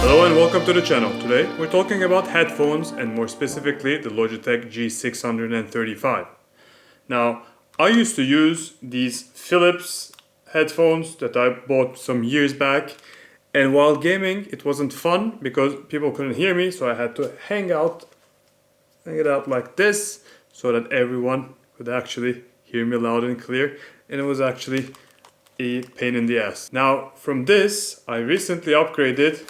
Hello and welcome to the channel. Today we're talking about headphones and more specifically the Logitech G635. Now, I used to use these Philips headphones that I bought some years back, and while gaming it wasn't fun because people couldn't hear me, so I had to hang it out like this so that everyone could actually hear me loud and clear, and it was actually a pain in the ass. Now, from this I recently upgraded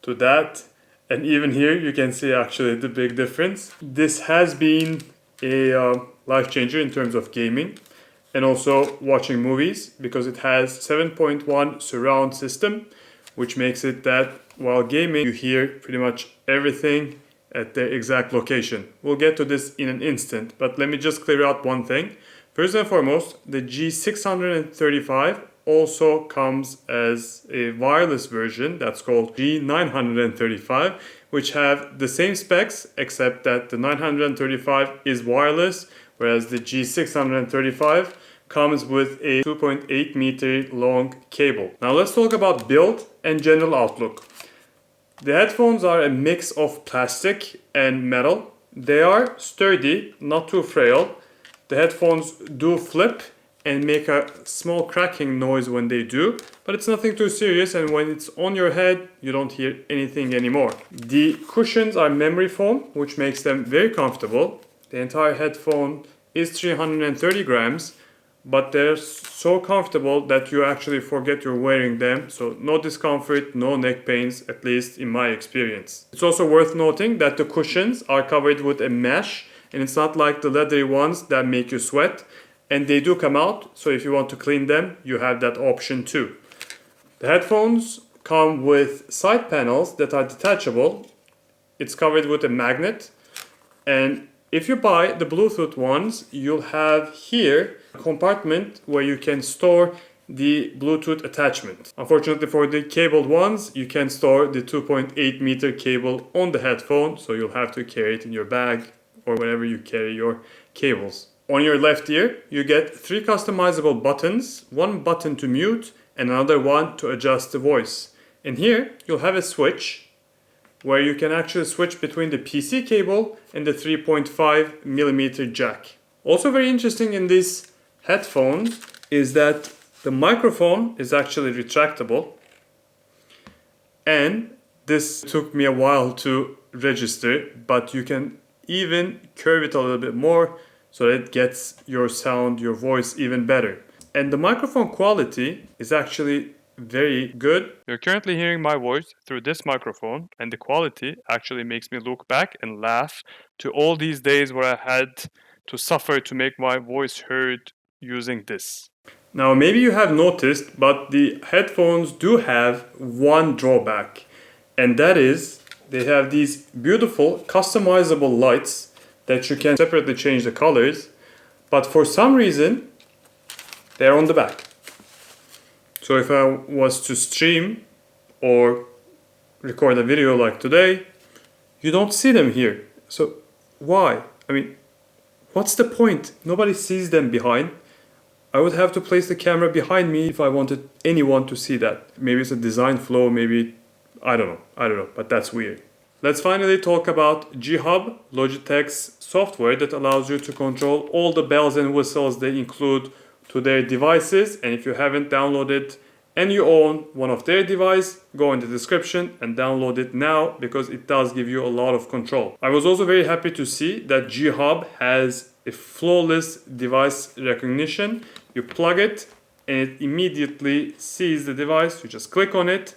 to that, and even here you can see actually the big difference. This has been a life changer in terms of gaming and also watching movies because it has 7.1 surround system, which makes it that while gaming you hear pretty much everything at their exact location. We'll get to this in an instant, but let me just clear out one thing. First and foremost, the G635 also comes as a wireless version that's called G935, which have the same specs except that the 935 is wireless, whereas the G635 comes with a 2.8 meter long cable. Now let's talk about build and general outlook. The headphones are a mix of plastic and metal. They are sturdy, not too frail. The headphones do flip and make a small cracking noise when they do, but it's nothing too serious, and when it's on your head you don't hear anything anymore. The cushions are memory foam, which makes them very comfortable. The entire headphone is 330 grams, but they're so comfortable that you actually forget you're wearing them, so no discomfort, no neck pains, at least in my experience. It's also worth noting that the cushions are covered with a mesh, and it's not like the leathery ones that make you sweat. And they do come out, so if you want to clean them, you have that option too. The headphones come with side panels that are detachable. It's covered with a magnet. And if you buy the Bluetooth ones, you'll have here a compartment where you can store the Bluetooth attachment. Unfortunately for the cabled ones, you can store the 2.8 meter cable on the headphone, so you'll have to carry it in your bag or wherever you carry your cables. On your left ear, you get 3 customizable buttons, one button to mute and another one to adjust the voice. And here, you'll have a switch where you can actually switch between the PC cable and the 3.5mm jack. Also very interesting in these headphones is that the microphone is actually retractable, and this took me a while to register, but you can even curve it a little bit more so that it gets your sound, your voice even better. And the microphone quality is actually very good. You're currently hearing my voice through this microphone, and the quality actually makes me look back and laugh to all these days where I had to suffer to make my voice heard using this. Now maybe you have noticed, but the headphones do have one drawback, and that is they have these beautiful customizable lights that you can separately change the colors, but for some reason they're on the back. So if I was to stream or record a video like today, you don't see them here. So why? I mean, what's the point? Nobody sees them behind. I would have to place the camera behind me if I wanted anyone to see that. Maybe it's a design flaw, maybe, I don't know, but that's weird. Let's finally talk about G-Hub, Logitech's software that allows you to control all the bells and whistles they include to their devices. And if you haven't downloaded and you own one of their devices, go in the description and download it now because it does give you a lot of control. I was also very happy to see that G-Hub has a flawless device recognition. You plug it and it immediately sees the device. You just click on it,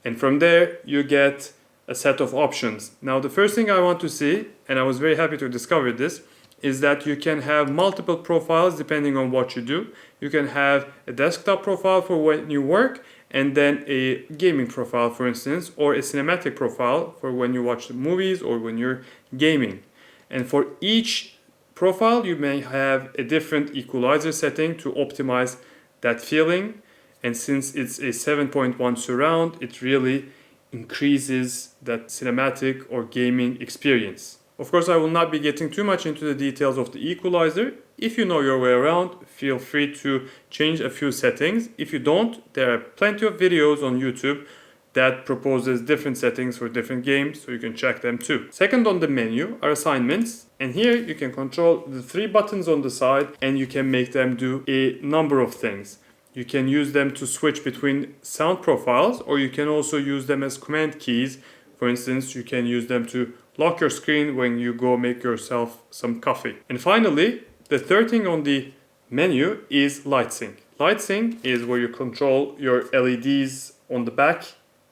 and from there you get a set of options. Now the first thing I want to see, and I was very happy to discover this, is that you can have multiple profiles depending on what you do. You can have a desktop profile for when you work, and then a gaming profile, for instance, or a cinematic profile for when you watch the movies or when you're gaming. And for each profile you may have a different equalizer setting to optimize that feeling, and since it's a 7.1 surround, it really increases that cinematic or gaming experience. Of course, I will not be getting too much into the details of the equalizer. If you know your way around, feel free to change a few settings. If you don't, there are plenty of videos on YouTube that proposes different settings for different games, so you can check them too. Second on the menu are assignments, and here you can control the 3 buttons on the side and you can make them do a number of things. You can use them to switch between sound profiles, or you can also use them as command keys. For instance, you can use them to lock your screen when you go make yourself some coffee. And finally, the third thing on the menu is light sync. Light sync is where you control your LEDs on the back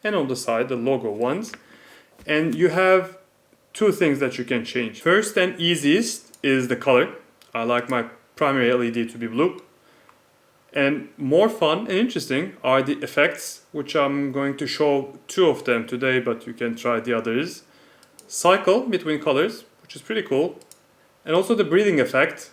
and on the side, the logo ones. And you have 2 things that you can change. First and easiest is the color. I like my primary LED to be blue. And more fun and interesting are the effects, which I'm going to show 2 of them today, but you can try the others. Cycle between colors, which is pretty cool. And also the breathing effect.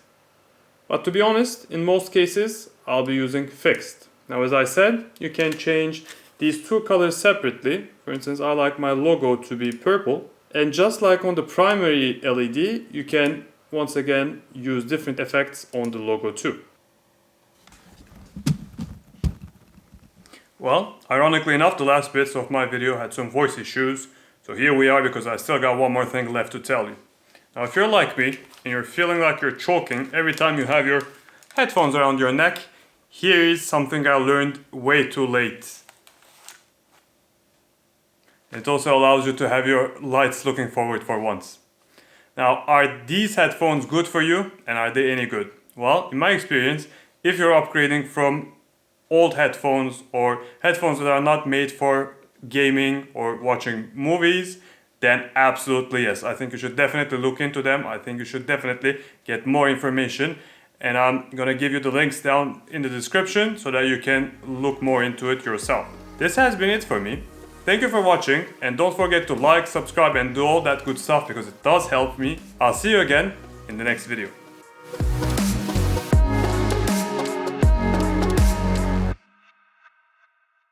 But to be honest, in most cases, I'll be using fixed. Now, as I said, you can change these 2 colors separately. For instance, I like my logo to be purple. And just like on the primary LED, you can once again use different effects on the logo too. Well, ironically enough, the last bits of my video had some voice issues. So here we are, because I still got one more thing left to tell you. Now, if you're like me and you're feeling like you're choking every time you have your headphones around your neck, here is something I learned way too late. It also allows you to have your lights looking forward for once. Now, are these headphones good for you, and are they any good? Well, in my experience, if you're upgrading from old headphones or headphones that are not made for gaming or watching movies, then absolutely yes. I think you should definitely look into them. I think you should definitely get more information. And I'm gonna give you the links down in the description so that you can look more into it yourself. This has been it for me. Thank you for watching, and don't forget to like, subscribe and do all that good stuff, because it does help me. I'll see you again in the next video.